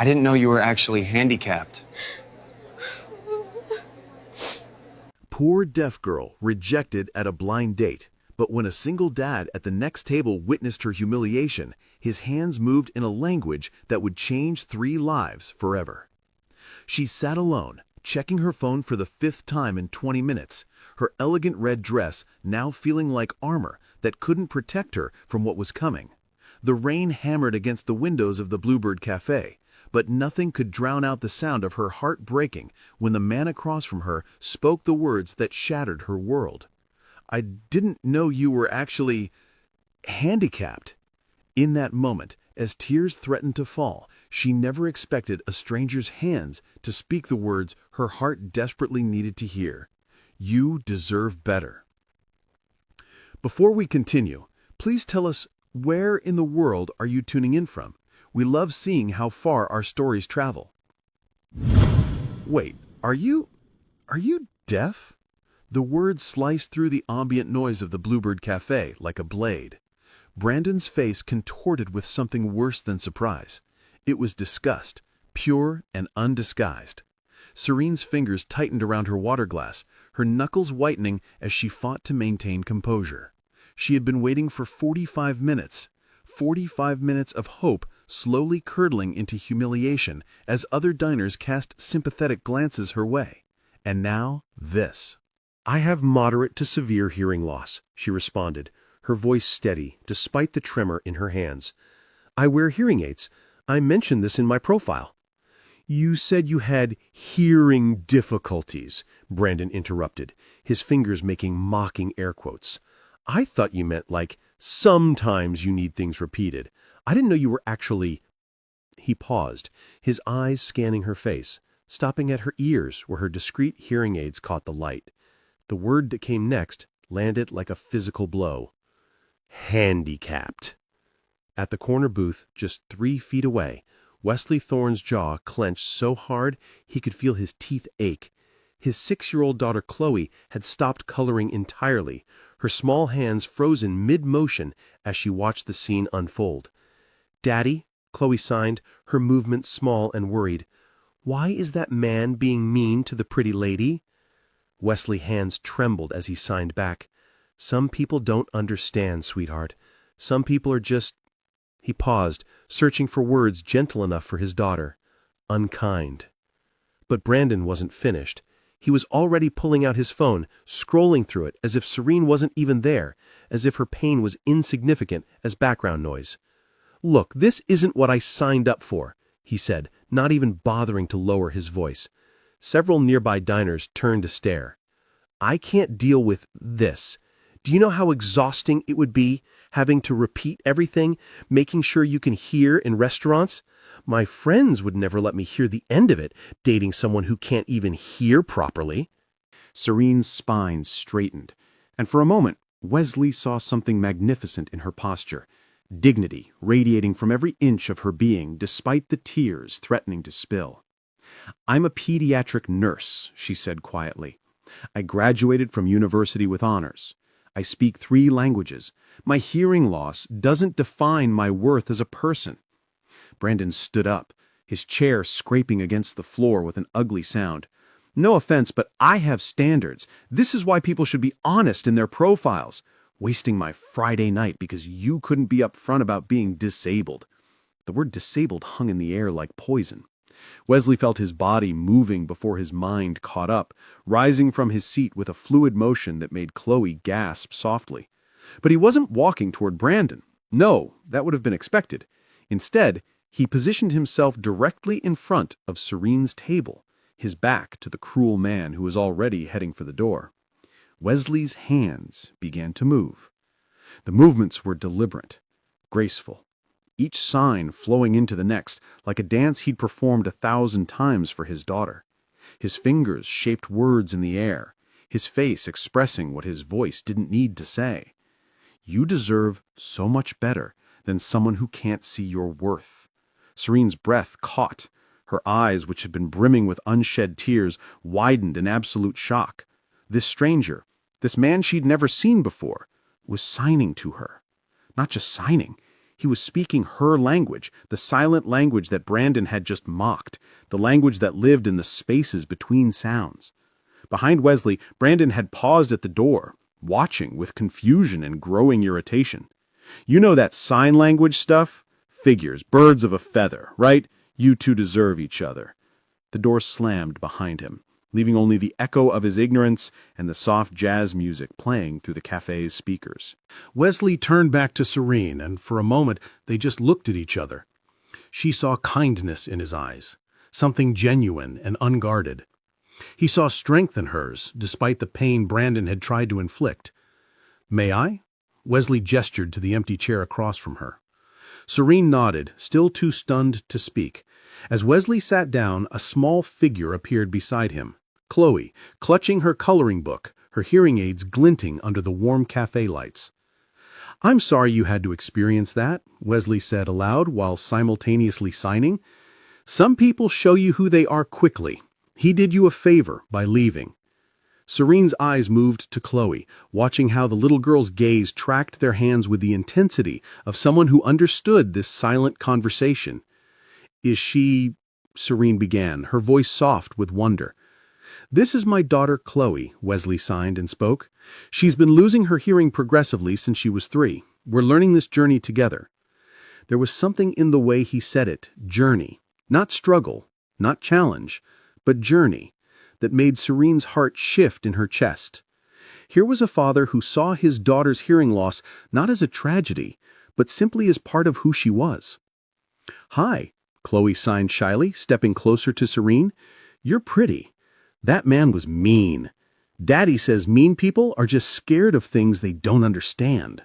I didn't know you were actually handicapped. Poor deaf girl rejected at a blind date, but when a single dad at the next table witnessed her humiliation, his hands moved in a language that would change 3 lives forever. She sat alone, checking her phone for the 5th time in 20 minutes, her elegant red dress now feeling like armor that couldn't protect her from what was coming. The rain hammered against the windows of the Bluebird Cafe, but nothing could drown out the sound of her heart breaking when the man across from her spoke the words that shattered her world. "I didn't know you were actually handicapped." In that moment, as tears threatened to fall, she never expected a stranger's hands to speak the words her heart desperately needed to hear. "You deserve better." Before we continue, please tell us, where in the world are you tuning in from? We love seeing how far our stories travel. Wait, are you deaf? The words sliced through the ambient noise of the Bluebird Cafe like a blade. Brandon's face contorted with something worse than surprise. It was disgust, pure and undisguised. Serene's fingers tightened around her water glass, her knuckles whitening as she fought to maintain composure. She had been waiting for 45 minutes. 45 minutes of hope slowly curdling into humiliation as other diners cast sympathetic glances her way. And now, this. "I have moderate to severe hearing loss," she responded, her voice steady despite the tremor in her hands. "I wear hearing aids. I mentioned this in my profile." "You said you had hearing difficulties," Brandon interrupted, his fingers making mocking air quotes. "I thought you meant like, sometimes you need things repeated. I didn't know you were actually—" He paused, his eyes scanning her face, stopping at her ears where her discreet hearing aids caught the light. The word that came next landed like a physical blow. "Handicapped." At the corner booth, just 3 feet away, Wesley Thorne's jaw clenched so hard he could feel his teeth ache. His 6-year-old daughter Chloe had stopped coloring entirely, her small hands frozen mid-motion as she watched the scene unfold. "Daddy," Chloe signed, her movement small and worried. "Why is that man being mean to the pretty lady?" Wesley's hands trembled as he signed back. "Some people don't understand, sweetheart. Some people are just—" He paused, searching for words gentle enough for his daughter. "Unkind." But Brandon wasn't finished. He was already pulling out his phone, scrolling through it as if Serene wasn't even there, as if her pain was insignificant as background noise. "Look, this isn't what I signed up for," he said, not even bothering to lower his voice. Several nearby diners turned to stare. "I can't deal with this. Do you know how exhausting it would be, having to repeat everything, making sure you can hear in restaurants? My friends would never let me hear the end of it, dating someone who can't even hear properly." Serene's spine straightened, and for a moment, Wesley saw something magnificent in her posture, dignity radiating from every inch of her being despite the tears threatening to spill. "I'm a pediatric nurse," she said quietly. "I graduated from university with honors. I speak 3 languages. My hearing loss doesn't define my worth as a person." Brandon stood up, his chair scraping against the floor with an ugly sound. "No offense, but I have standards. This is why people should be honest in their profiles. Wasting my Friday night because you couldn't be upfront about being disabled." The word disabled hung in the air like poison. Wesley felt his body moving before his mind caught up, rising from his seat with a fluid motion that made Chloe gasp softly. But he wasn't walking toward Brandon. No, that would have been expected. Instead, he positioned himself directly in front of Serene's table, his back to the cruel man who was already heading for the door. Wesley's hands began to move. The movements were deliberate, graceful, each sign flowing into the next, like a dance he'd performed 1,000 times for his daughter. His fingers shaped words in the air, his face expressing what his voice didn't need to say. "You deserve so much better than someone who can't see your worth." Serene's breath caught. Her eyes, which had been brimming with unshed tears, widened in absolute shock. This stranger, this man she'd never seen before, was signing to her. Not just signing. He was speaking her language, the silent language that Brandon had just mocked, the language that lived in the spaces between sounds. Behind Wesley, Brandon had paused at the door, watching with confusion and growing irritation. "You know that sign language stuff? Figures, birds of a feather, right? You two deserve each other." The door slammed behind him, leaving only the echo of his ignorance and the soft jazz music playing through the cafe's speakers. Wesley turned back to Serene, and for a moment they just looked at each other. She saw kindness in his eyes, something genuine and unguarded. He saw strength in hers, despite the pain Brandon had tried to inflict. "May I?" Wesley gestured to the empty chair across from her. Serene nodded, still too stunned to speak. As Wesley sat down, a small figure appeared beside him. Chloe, clutching her coloring book, her hearing aids glinting under the warm cafe lights. "I'm sorry you had to experience that," Wesley said aloud while simultaneously signing. "Some people show you who they are quickly. He did you a favor by leaving." Serene's eyes moved to Chloe, watching how the little girl's gaze tracked their hands with the intensity of someone who understood this silent conversation. "Is she—" Serene began, her voice soft with wonder. "This is my daughter Chloe," Wesley signed and spoke. "She's been losing her hearing progressively since she was 3. We're learning this journey together." There was something in the way he said it, journey, not struggle, not challenge, but journey, that made Serene's heart shift in her chest. Here was a father who saw his daughter's hearing loss not as a tragedy, but simply as part of who she was. "Hi," Chloe signed shyly, stepping closer to Serene. "You're pretty. That man was mean. Daddy says mean people are just scared of things they don't understand."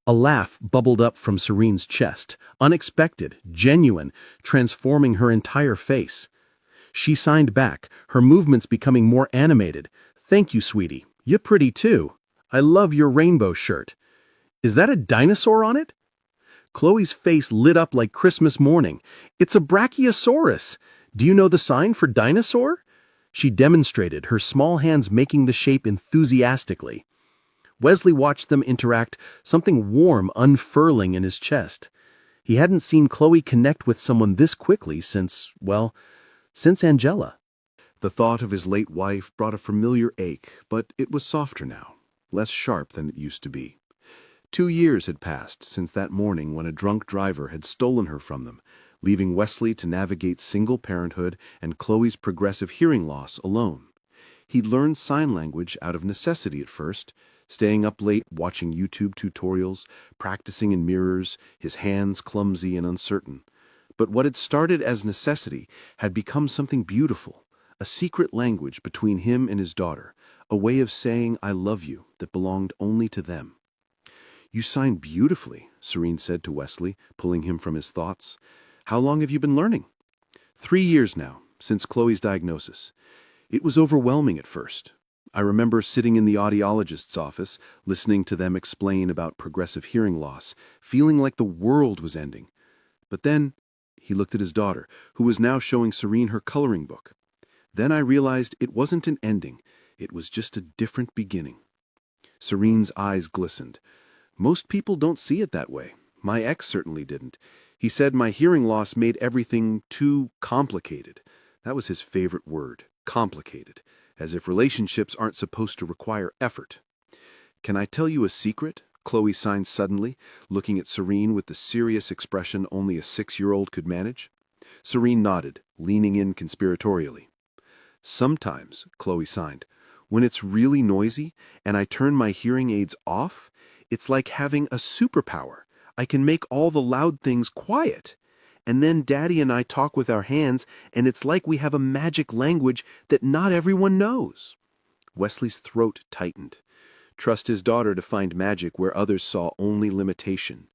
A laugh bubbled up from Serene's chest, unexpected, genuine, transforming her entire face. She signed back, her movements becoming more animated. "Thank you, sweetie. You're pretty too. I love your rainbow shirt. Is that a dinosaur on it?" Chloe's face lit up like Christmas morning. "It's a brachiosaurus. Do you know the sign for dinosaur?" She demonstrated, her small hands making the shape enthusiastically. Wesley watched them interact, something warm unfurling in his chest. He hadn't seen Chloe connect with someone this quickly since Angela. The thought of his late wife brought a familiar ache, but it was softer now, less sharp than it used to be. 2 years had passed since that morning when a drunk driver had stolen her from them, leaving Wesley to navigate single parenthood and Chloe's progressive hearing loss alone. He'd learned sign language out of necessity at first, staying up late watching YouTube tutorials, practicing in mirrors, his hands clumsy and uncertain. But what had started as necessity had become something beautiful, a secret language between him and his daughter, a way of saying "I love you" that belonged only to them. "You signed beautifully," Serene said to Wesley, pulling him from his thoughts. "How long have you been learning?" 3 years now, since Chloe's diagnosis. It was overwhelming at first. I remember sitting in the audiologist's office, listening to them explain about progressive hearing loss, feeling like the world was ending. But then, he looked at his daughter, who was now showing Serene her coloring book. Then I realized it wasn't an ending, it was just a different beginning. Serene's eyes glistened. "Most people don't see it that way. My ex certainly didn't. He said my hearing loss made everything too complicated." That was his favorite word, complicated, as if relationships aren't supposed to require effort. "Can I tell you a secret?" Chloe signed suddenly, looking at Serene with the serious expression only a 6-year-old could manage. Serene nodded, leaning in conspiratorially. "Sometimes," Chloe signed, "when it's really noisy and I turn my hearing aids off, it's like having a superpower. I can make all the loud things quiet. And then Daddy and I talk with our hands, and it's like we have a magic language that not everyone knows." Wesley's throat tightened. Trust his daughter to find magic where others saw only limitation.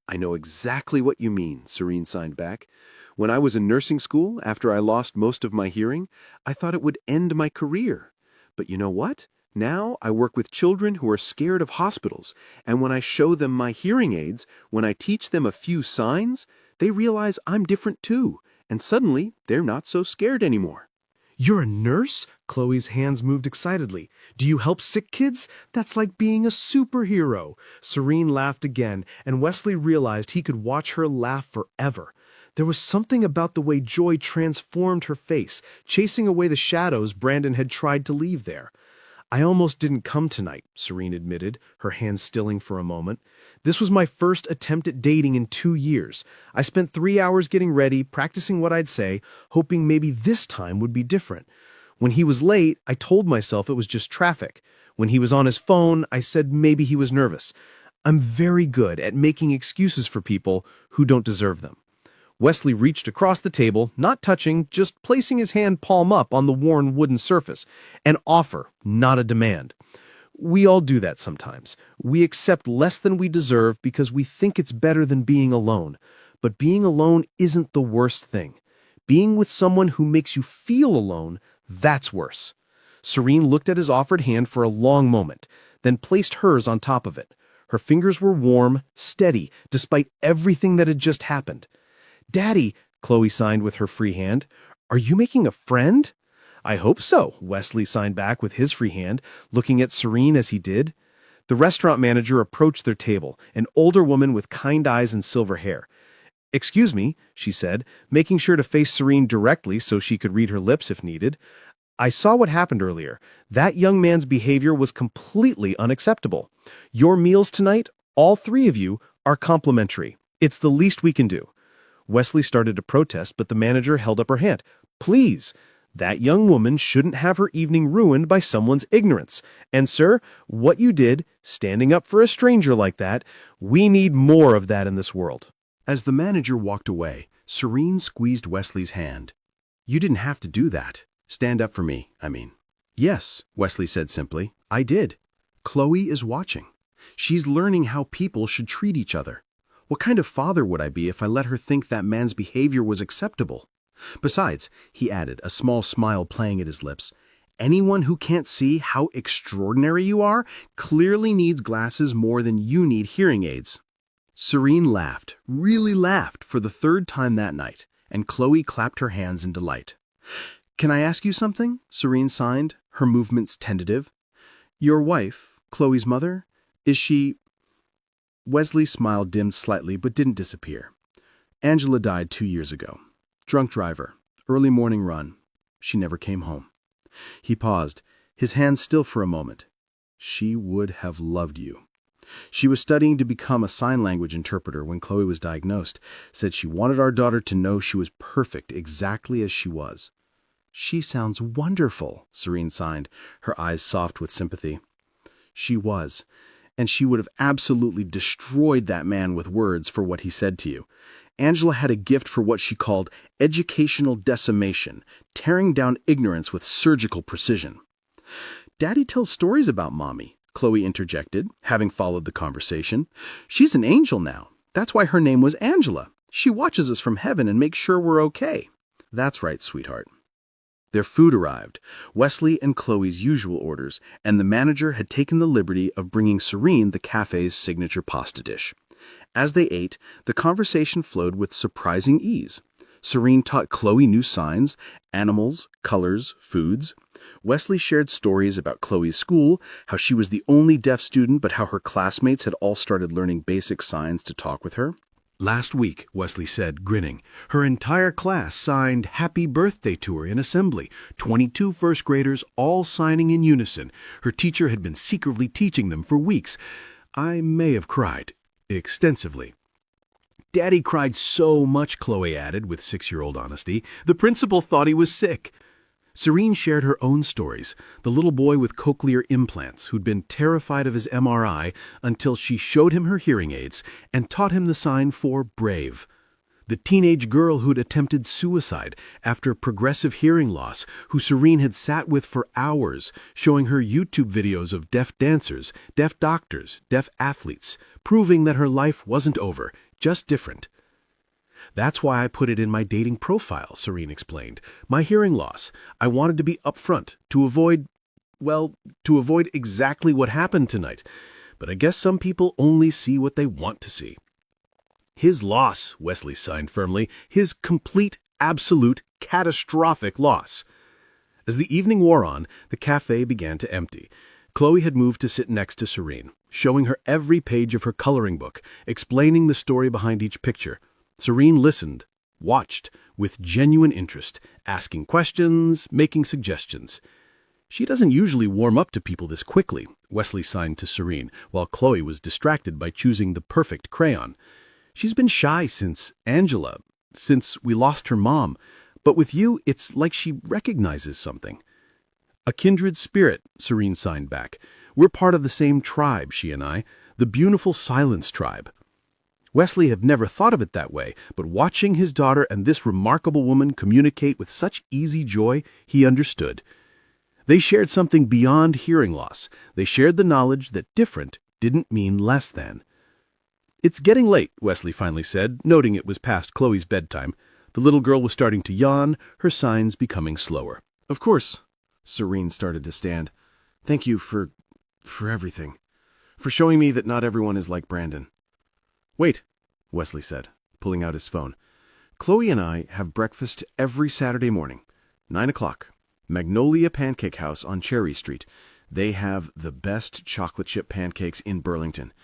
"I know exactly what you mean," Serene signed back. "When I was in nursing school, after I lost most of my hearing, I thought it would end my career. But you know what? Now I work with children who are scared of hospitals, and when I show them my hearing aids, when I teach them a few signs, they realize I'm different too, and suddenly they're not so scared anymore." "You're a nurse?" Chloe's hands moved excitedly. Do you help sick kids? That's like being a superhero. Serene laughed again, and Wesley realized he could watch her laugh forever. There was something about the way joy transformed her face, chasing away the shadows Brandon had tried to leave there. I almost didn't come tonight, Serene admitted, her hands stilling for a moment. This was my first attempt at dating in 2 years. I spent 3 hours getting ready, practicing what I'd say, hoping maybe this time would be different. When he was late, I told myself it was just traffic. When he was on his phone, I said maybe he was nervous. I'm very good at making excuses for people who don't deserve them. Wesley reached across the table, not touching, just placing his hand palm up on the worn wooden surface. An offer, not a demand. We all do that sometimes. We accept less than we deserve because we think it's better than being alone. But being alone isn't the worst thing. Being with someone who makes you feel alone, that's worse. Serene looked at his offered hand for a long moment, then placed hers on top of it. Her fingers were warm, steady, despite everything that had just happened. Daddy, Chloe signed with her free hand, are you making a friend? I hope so, Wesley signed back with his free hand, looking at Serene as he did. The restaurant manager approached their table, an older woman with kind eyes and silver hair. Excuse me, she said, making sure to face Serene directly so she could read her lips if needed. I saw what happened earlier. That young man's behavior was completely unacceptable. Your meals tonight, all 3 of you, are complimentary. It's the least we can do. Wesley started to protest, but the manager held up her hand. Please, that young woman shouldn't have her evening ruined by someone's ignorance. And sir, what you did, standing up for a stranger like that, we need more of that in this world. As the manager walked away, Serene squeezed Wesley's hand. You didn't have to do that. Stand up for me, I mean. Yes, Wesley said simply. I did. Chloe is watching. She's learning how people should treat each other. What kind of father would I be if I let her think that man's behavior was acceptable? Besides, he added, a small smile playing at his lips, anyone who can't see how extraordinary you are clearly needs glasses more than you need hearing aids. Serene laughed, really laughed, for the 3rd time that night, and Chloe clapped her hands in delight. Can I ask you something? Serene signed, her movements tentative. Your wife, Chloe's mother, is she... Wesley's smile dimmed slightly but didn't disappear. Angela died 2 years ago. Drunk driver, early morning run. She never came home. He paused, his hands still for a moment. She would have loved you. She was studying to become a sign language interpreter when Chloe was diagnosed, said she wanted our daughter to know she was perfect exactly as she was. She sounds wonderful, Serene signed, her eyes soft with sympathy. She was. And she would have absolutely destroyed that man with words for what he said to you. Angela had a gift for what she called educational decimation, tearing down ignorance with surgical precision. Daddy tells stories about Mommy, Chloe interjected, having followed the conversation. She's an angel now. That's why her name was Angela. She watches us from heaven and makes sure we're okay. That's right, sweetheart. Their food arrived, Wesley and Chloe's usual orders, and the manager had taken the liberty of bringing Serene the cafe's signature pasta dish. As they ate, the conversation flowed with surprising ease. Serene taught Chloe new signs, animals, colors, foods. Wesley shared stories about Chloe's school, how she was the only deaf student but how her classmates had all started learning basic signs to talk with her. Last week, Wesley said, grinning, her entire class signed Happy Birthday to her in assembly, 22 first graders all signing in unison. Her teacher had been secretly teaching them for weeks. I may have cried, extensively. Daddy cried so much, Chloe added with 6-year-old honesty. The principal thought he was sick. Serene shared her own stories, the little boy with cochlear implants who'd been terrified of his MRI until she showed him her hearing aids and taught him the sign for brave. The teenage girl who'd attempted suicide after progressive hearing loss, who Serene had sat with for hours, showing her YouTube videos of deaf dancers, deaf doctors, deaf athletes, proving that her life wasn't over, just different. That's why I put it in my dating profile, Serene explained. My hearing loss. I wanted to be upfront, to avoid exactly what happened tonight. But I guess some people only see what they want to see. His loss, Wesley signed firmly, his complete, absolute, catastrophic loss. As the evening wore on, the cafe began to empty. Chloe had moved to sit next to Serene, showing her every page of her coloring book, explaining the story behind each picture. Serene listened, watched, with genuine interest, asking questions, making suggestions. "She doesn't usually warm up to people this quickly," Wesley signed to Serene, while Chloe was distracted by choosing the perfect crayon. "She's been shy since we lost her mom. But with you, it's like she recognizes something." "A kindred spirit," Serene signed back. "We're part of the same tribe, she and I, the Beautiful Silence tribe." Wesley had never thought of it that way, but watching his daughter and this remarkable woman communicate with such easy joy, he understood. They shared something beyond hearing loss. They shared the knowledge that different didn't mean less than. "It's getting late," Wesley finally said, noting it was past Chloe's bedtime. The little girl was starting to yawn, her signs becoming slower. "Of course." Serene started to stand. "Thank you for everything. For showing me that not everyone is like Brandon." "Wait," Wesley said, pulling out his phone. "Chloe and I have breakfast every Saturday morning, 9 o'clock, Magnolia Pancake House on Cherry Street. They have the best chocolate chip pancakes in Burlington,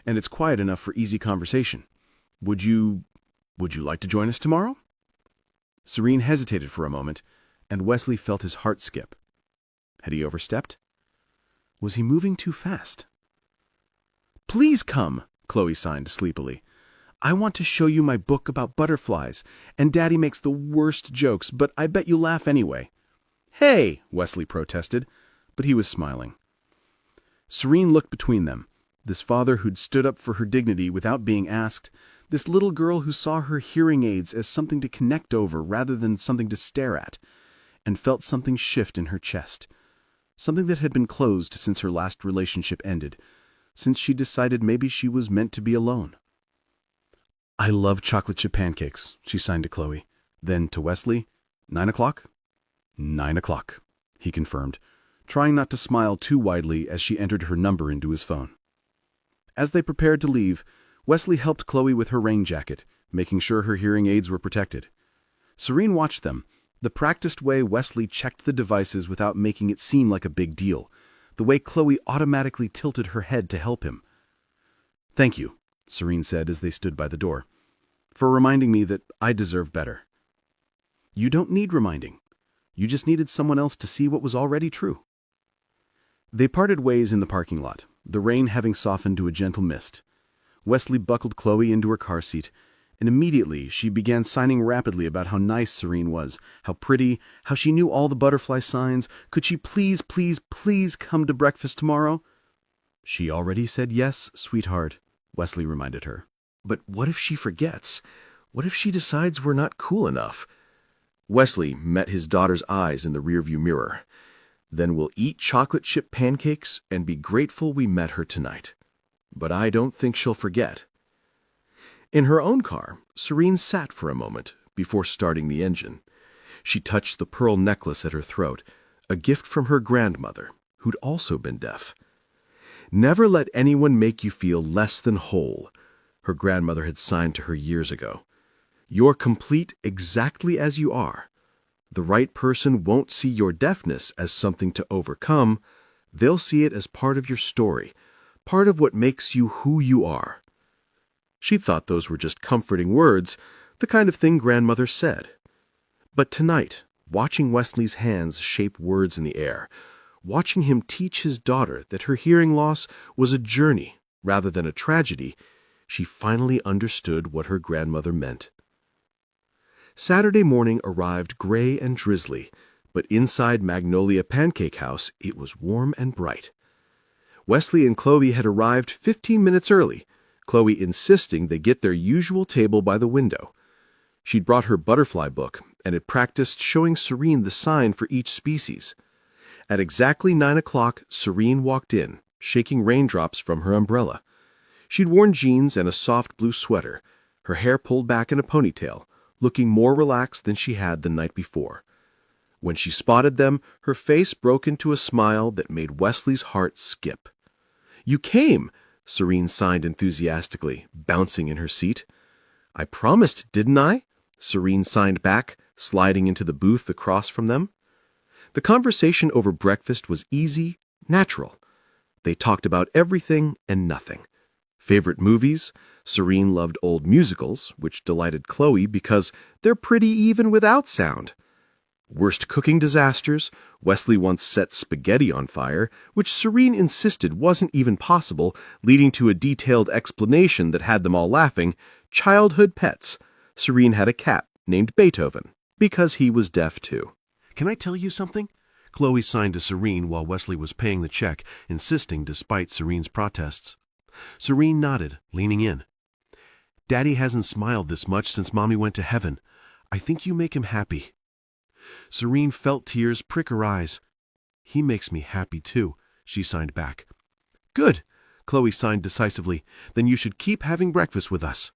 and it's quiet enough for easy conversation. Would you like to join us tomorrow?" Serene hesitated for a moment, and Wesley felt his heart skip. Had he overstepped? Was he moving too fast? "Please come," Chloe signed sleepily. "I want to show you my book about butterflies, and Daddy makes the worst jokes, but I bet you'll laugh anyway." "Hey," Wesley protested, but he was smiling. Serene looked between them, this father who'd stood up for her dignity without being asked, this little girl who saw her hearing aids as something to connect over rather than something to stare at, and felt something shift in her chest, something that had been closed since her last relationship ended, since she decided maybe she was meant to be alone. "I love chocolate chip pancakes," she signed to Chloe. Then to Wesley, 9 o'clock? 9 o'clock, he confirmed, trying not to smile too widely as she entered her number into his phone. As they prepared to leave, Wesley helped Chloe with her rain jacket, making sure her hearing aids were protected. Serene watched them, the practiced way Wesley checked the devices without making it seem like a big deal, the way Chloe automatically tilted her head to help him. "Thank you," Serene said as they stood by the door, "for reminding me that I deserve better." "You don't need reminding. You just needed someone else to see what was already true." They parted ways in the parking lot, the rain having softened to a gentle mist. Wesley buckled Chloe into her car seat, and immediately she began signing rapidly about how nice Serene was, how pretty, how she knew all the butterfly signs. Could she please, please, please come to breakfast tomorrow? "She already said yes, sweetheart," Wesley reminded her. "But what if she forgets? What if she decides we're not cool enough?" Wesley met his daughter's eyes in the rearview mirror. "Then we'll eat chocolate chip pancakes and be grateful we met her tonight. But I don't think she'll forget." In her own car, Serene sat for a moment before starting the engine. She touched the pearl necklace at her throat, a gift from her grandmother, who'd also been deaf. "Never let anyone make you feel less than whole," her grandmother had signed to her years ago. "You're complete exactly as you are. The right person won't see your deafness as something to overcome. They'll see it as part of your story, part of what makes you who you are." She thought those were just comforting words, the kind of thing grandmothers said. But tonight, watching Wesley's hands shape words in the air, watching him teach his daughter that her hearing loss was a journey rather than a tragedy, she finally understood what her grandmother meant. Saturday morning arrived gray and drizzly, but inside Magnolia Pancake House it was warm and bright. Wesley and Chloe had arrived 15 minutes early, Chloe insisting they get their usual table by the window. She'd brought her butterfly book and had practiced showing Serene the sign for each species. At exactly 9 o'clock, Serene walked in, shaking raindrops from her umbrella. She'd worn jeans and a soft blue sweater, her hair pulled back in a ponytail, looking more relaxed than she had the night before. When she spotted them, her face broke into a smile that made Wesley's heart skip. "You came!" Serene signed enthusiastically, bouncing in her seat. "I promised, didn't I?" Serene signed back, sliding into the booth across from them. The conversation over breakfast was easy, natural. They talked about everything and nothing. Favorite movies? Serene loved old musicals, which delighted Chloe because they're pretty even without sound. Worst cooking disasters? Wesley once set spaghetti on fire, which Serene insisted wasn't even possible, leading to a detailed explanation that had them all laughing. Childhood pets. Serene had a cat named Beethoven, because he was deaf too. Can I tell you something? Chloe signed to Serene while Wesley was paying the check, insisting despite Serene's protests. Serene nodded, leaning in. Daddy hasn't smiled this much since Mommy went to heaven. I think you make him happy. Serene felt tears prick her eyes. He makes me happy too, she signed back. Good, Chloe signed decisively. Then you should keep having breakfast with us.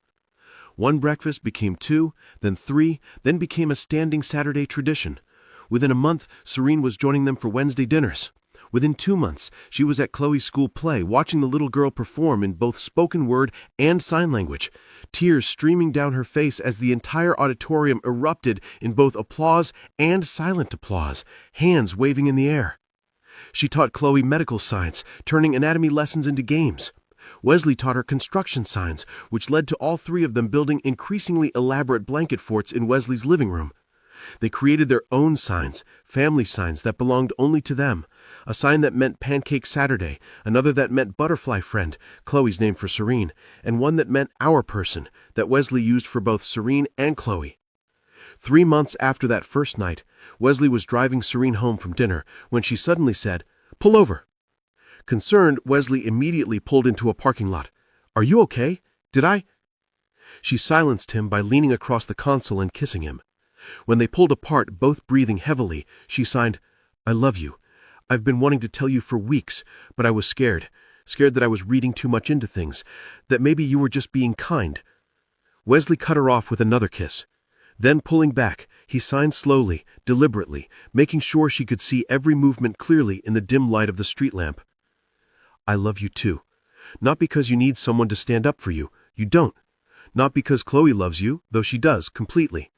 One breakfast became 2, then 3, then became a standing Saturday tradition. Within a month, Serene was joining them for Wednesday dinners. Within 2 months, she was at Chloe's school play, watching the little girl perform in both spoken word and sign language, tears streaming down her face as the entire auditorium erupted in both applause and silent applause, hands waving in the air. She taught Chloe medical science, turning anatomy lessons into games. Wesley taught her construction science, which led to all 3 of them building increasingly elaborate blanket forts in Wesley's living room. They created their own signs, family signs that belonged only to them. A sign that meant Pancake Saturday, another that meant Butterfly Friend, Chloe's name for Serene, and one that meant Our Person, that Wesley used for both Serene and Chloe. 3 months after that first night, Wesley was driving Serene home from dinner when she suddenly said, "Pull over." Concerned, Wesley immediately pulled into a parking lot. "Are you okay? Did I?" She silenced him by leaning across the console and kissing him. When they pulled apart, both breathing heavily, she signed, "I love you. I've been wanting to tell you for weeks, but I was scared that I was reading too much into things, that maybe you were just being kind." Wesley cut her off with another kiss. Then, pulling back, he signed slowly, deliberately, making sure she could see every movement clearly in the dim light of the street lamp. "I love you too. Not because you need someone to stand up for you. You don't. Not because Chloe loves you, though she does, completely.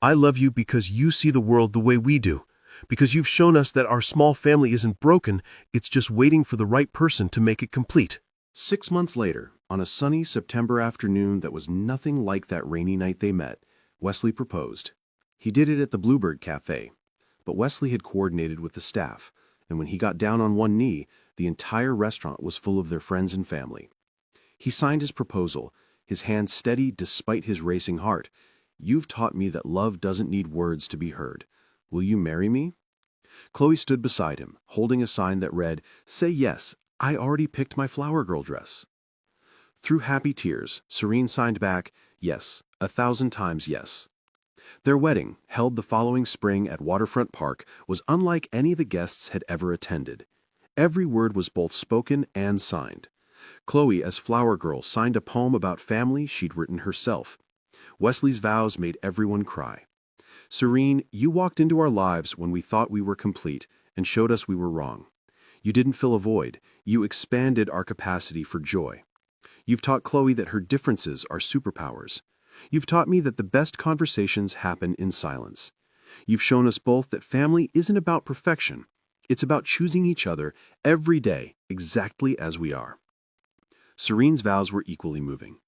I love you because you see the world the way we do. Because you've shown us that our small family isn't broken, it's just waiting for the right person to make it complete." 6 months later, on a sunny September afternoon that was nothing like that rainy night they met, Wesley proposed. He did it at the Bluebird Cafe, but Wesley had coordinated with the staff, and when he got down on one knee, the entire restaurant was full of their friends and family. He signed his proposal, his hand steady despite his racing heart. "You've taught me that love doesn't need words to be heard. Will you marry me?" Chloe stood beside him, holding a sign that read, "Say yes, I already picked my flower girl dress." Through happy tears, Serene signed back, "Yes, 1,000 times yes." Their wedding, held the following spring at Waterfront Park, was unlike any the guests had ever attended. Every word was both spoken and signed. Chloe, as flower girl, signed a poem about family she'd written herself. Wesley's vows made everyone cry. "Serene, you walked into our lives when we thought we were complete and showed us we were wrong. You didn't fill a void, you expanded our capacity for joy. You've taught Chloe that her differences are superpowers. You've taught me that the best conversations happen in silence. You've shown us both that family isn't about perfection. It's about choosing each other every day exactly as we are." Serene's vows were equally moving.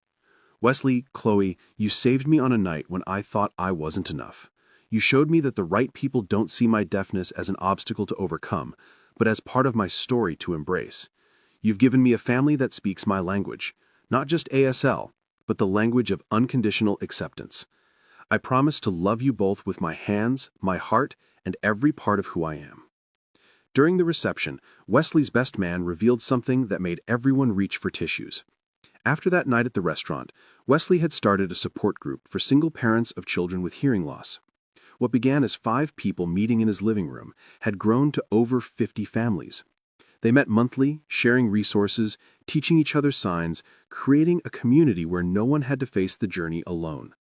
"Wesley, Chloe, you saved me on a night when I thought I wasn't enough. You showed me that the right people don't see my deafness as an obstacle to overcome, but as part of my story to embrace. You've given me a family that speaks my language, not just ASL, but the language of unconditional acceptance. I promise to love you both with my hands, my heart, and every part of who I am." During the reception, Wesley's best man revealed something that made everyone reach for tissues. After that night at the restaurant, Wesley had started a support group for single parents of children with hearing loss. What began as 5 people meeting in his living room had grown to over 50 families. They met monthly, sharing resources, teaching each other signs, creating a community where no one had to face the journey alone.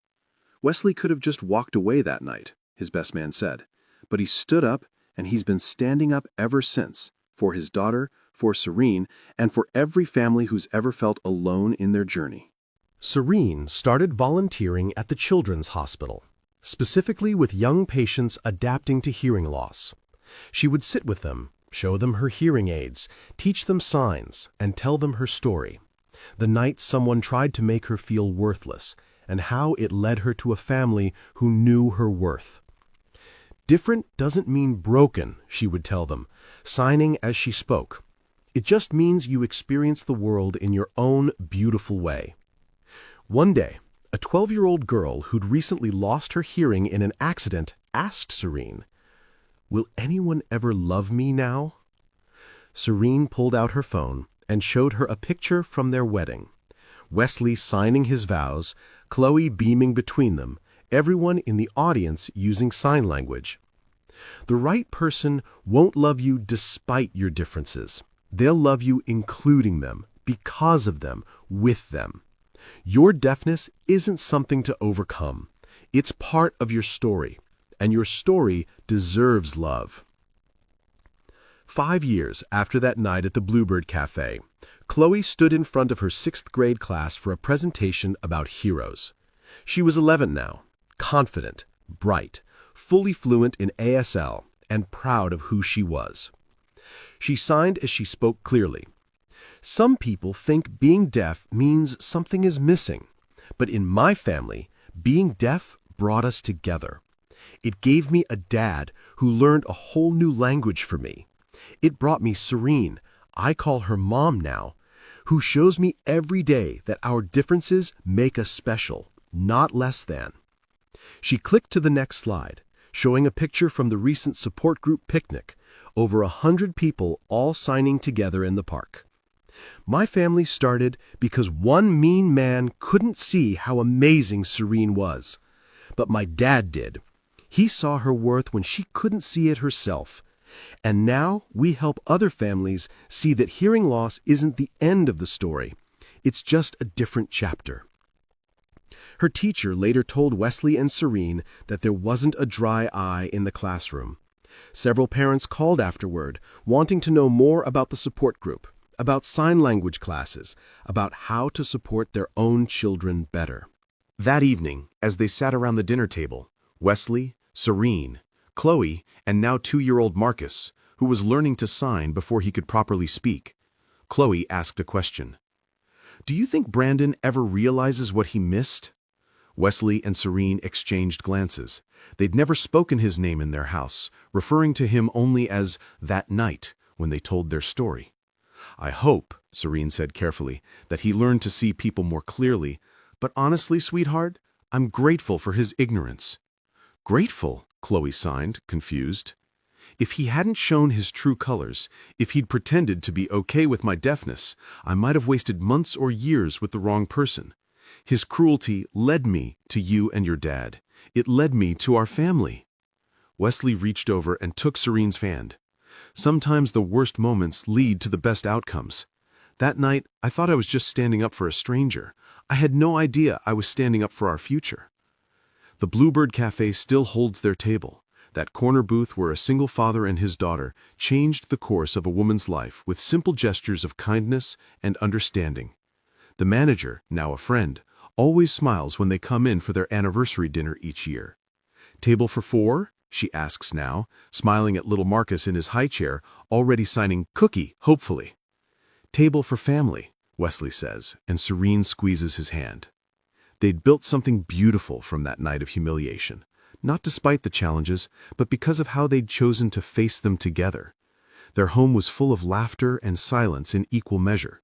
Wesley could have just walked away that night, his best man said, but he stood up, and he's been standing up ever since, for his daughter, for Serene, and for every family who's ever felt alone in their journey. Serene started volunteering at the Children's Hospital, specifically with young patients adapting to hearing loss. She would sit with them, show them her hearing aids, teach them signs, and tell them her story. The night someone tried to make her feel worthless, and how it led her to a family who knew her worth. Different doesn't mean broken, she would tell them, signing as she spoke. It just means you experience the world in your own beautiful way. One day, a 12-year-old girl who'd recently lost her hearing in an accident asked Serene, "Will anyone ever love me now?" Serene pulled out her phone and showed her a picture from their wedding. Wesley signing his vows, Chloe beaming between them, everyone in the audience using sign language. The right person won't love you despite your differences. They'll love you including them, because of them, with them. Your deafness isn't something to overcome. It's part of your story, and your story deserves love. 5 years after that night at the Bluebird Cafe, Chloe stood in front of her 6th grade class for a presentation about heroes. She was 11 now, confident, bright, fully fluent in ASL, and proud of who she was. She signed as she spoke clearly. Some people think being deaf means something is missing, but in my family, being deaf brought us together. It gave me a dad who learned a whole new language for me. It brought me Serene, I call her mom now, who shows me every day that our differences make us special, not less than. She clicked to the next slide, showing a picture from the recent support group picnic, over 100 people all signing together in the park. My family started because one mean man couldn't see how amazing Serene was. But my dad did. He saw her worth when she couldn't see it herself. And now we help other families see that hearing loss isn't the end of the story. It's just a different chapter. Her teacher later told Wesley and Serene that there wasn't a dry eye in the classroom. Several parents called afterward, wanting to know more about the support group, about sign language classes, about how to support their own children better. That evening, as they sat around the dinner table, Wesley, Serene, Chloe, and now 2-year-old Marcus, who was learning to sign before he could properly speak, Chloe asked a question. "Do you think Brandon ever realizes what he missed?" Wesley and Serene exchanged glances. They'd never spoken his name in their house, referring to him only as that night when they told their story. "I hope," Serene said carefully, "that he learned to see people more clearly. But honestly, sweetheart, I'm grateful for his ignorance." "Grateful?" Chloe signed, confused. "If he hadn't shown his true colors, if he'd pretended to be okay with my deafness, I might have wasted months or years with the wrong person. His cruelty led me to you and your dad. It led me to our family." Wesley reached over and took Serene's hand. "Sometimes the worst moments lead to the best outcomes. That night, I thought I was just standing up for a stranger. I had no idea I was standing up for our future." The Bluebird Cafe still holds their table, that corner booth where a single father and his daughter changed the course of a woman's life with simple gestures of kindness and understanding. The manager, now a friend, always smiles when they come in for their anniversary dinner each year. "Table for 4?" she asks now, smiling at little Marcus in his high chair, already signing cookie, hopefully. "Table for family," Wesley says, and Serene squeezes his hand. They'd built something beautiful from that night of humiliation, not despite the challenges, but because of how they'd chosen to face them together. Their home was full of laughter and silence in equal measure,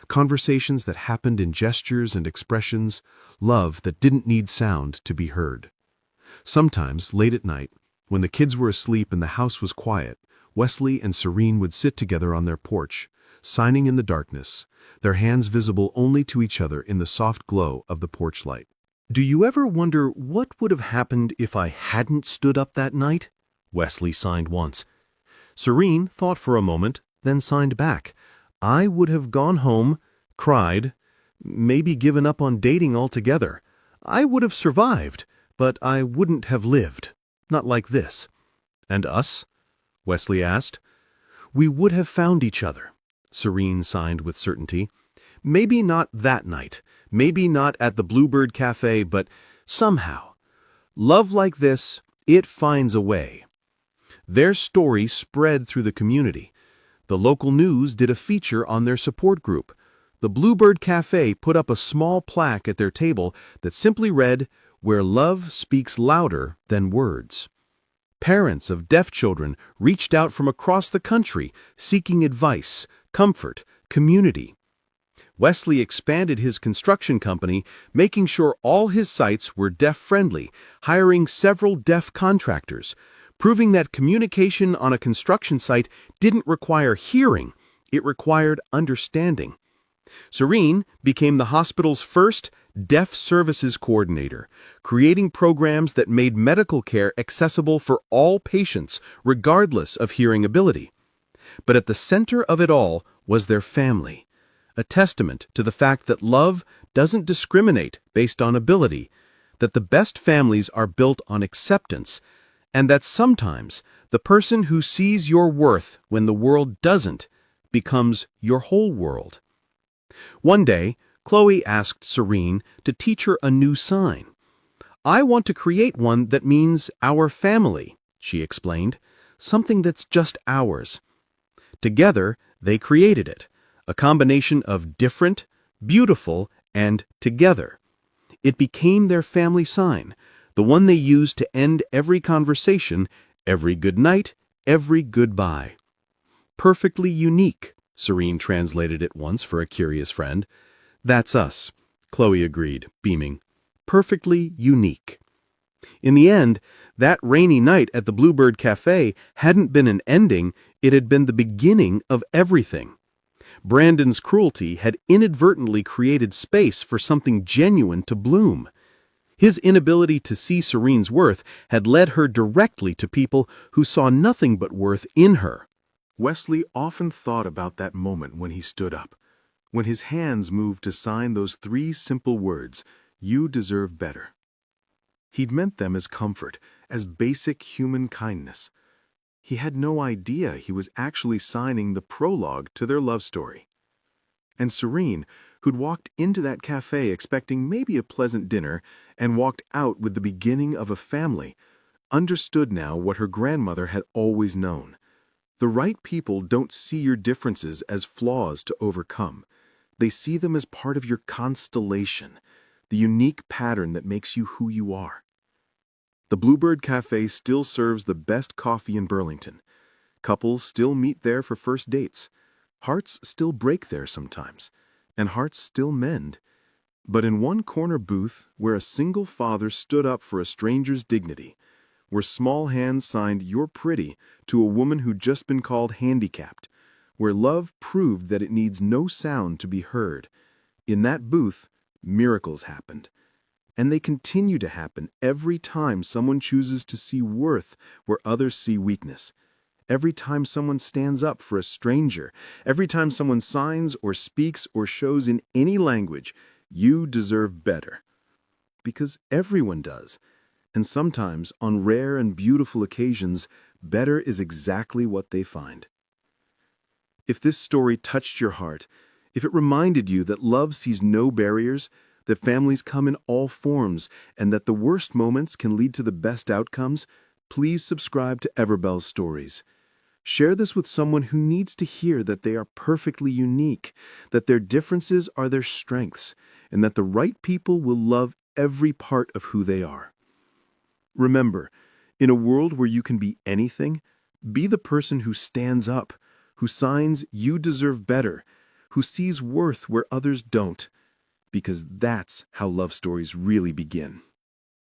conversations that happened in gestures and expressions, love that didn't need sound to be heard. Sometimes, late at night, when the kids were asleep and the house was quiet, Wesley and Serene would sit together on their porch, signing in the darkness, their hands visible only to each other in the soft glow of the porch light. "Do you ever wonder what would have happened if I hadn't stood up that night?" Wesley signed once. Serene thought for a moment, then signed back. "I would have gone home, cried, maybe given up on dating altogether. I would have survived, but I wouldn't have lived. Not like this." "And us?" Wesley asked. "We would have found each other," Serene signed with certainty. "Maybe not that night, maybe not at the Bluebird Cafe, but somehow. Love like this, it finds a way." Their story spread through the community. The local news did a feature on their support group. The Bluebird Cafe put up a small plaque at their table that simply read, "Where love speaks louder than words." Parents of deaf children reached out from across the country seeking advice, comfort, community. Wesley expanded his construction company, making sure all his sites were deaf-friendly, hiring several deaf contractors, proving that communication on a construction site didn't require hearing, it required understanding. Serene became the hospital's first deaf services coordinator, creating programs that made medical care accessible for all patients, regardless of hearing ability. But at the center of it all was their family, a testament to the fact that love doesn't discriminate based on ability, that the best families are built on acceptance, and that sometimes the person who sees your worth when the world doesn't becomes your whole world. One day, Chloe asked Serene to teach her a new sign. "I want to create one that means our family," she explained, "something that's just ours." Together, they created it, a combination of different, beautiful, and together. It became their family sign, the one they used to end every conversation, every good night, every goodbye. "Perfectly unique," Serene translated it once for a curious friend. "That's us," Chloe agreed, beaming. "Perfectly unique." In the end, that rainy night at the Bluebird Cafe hadn't been an ending, it had been the beginning of everything. Brandon's cruelty had inadvertently created space for something genuine to bloom. His inability to see Serene's worth had led her directly to people who saw nothing but worth in her. Wesley often thought about that moment when he stood up, when his hands moved to sign those 3 simple words, "You deserve better." He'd meant them as comfort, as basic human kindness. He had no idea he was actually signing the prologue to their love story. And Serene, who'd walked into that cafe expecting maybe a pleasant dinner and walked out with the beginning of a family, understood now what her grandmother had always known. The right people don't see your differences as flaws to overcome. They see them as part of your constellation, the unique pattern that makes you who you are. The Bluebird Cafe still serves the best coffee in Burlington. Couples still meet there for first dates. Hearts still break there sometimes, and hearts still mend. But in one corner booth, where a single father stood up for a stranger's dignity, where small hands signed "You're pretty" to a woman who'd just been called handicapped, where love proved that it needs no sound to be heard, in that booth, miracles happened. And they continue to happen every time someone chooses to see worth where others see weakness. Every time someone stands up for a stranger, every time someone signs or speaks or shows in any language, "You deserve better." Because everyone does. And sometimes, on rare and beautiful occasions, better is exactly what they find. If this story touched your heart, if it reminded you that love sees no barriers, that families come in all forms, and that the worst moments can lead to the best outcomes, please subscribe to Everbell's Stories. Share this with someone who needs to hear that they are perfectly unique, that their differences are their strengths, and that the right people will love every part of who they are. Remember, in a world where you can be anything, be the person who stands up, who signs "You deserve better," who sees worth where others don't, because that's how love stories really begin.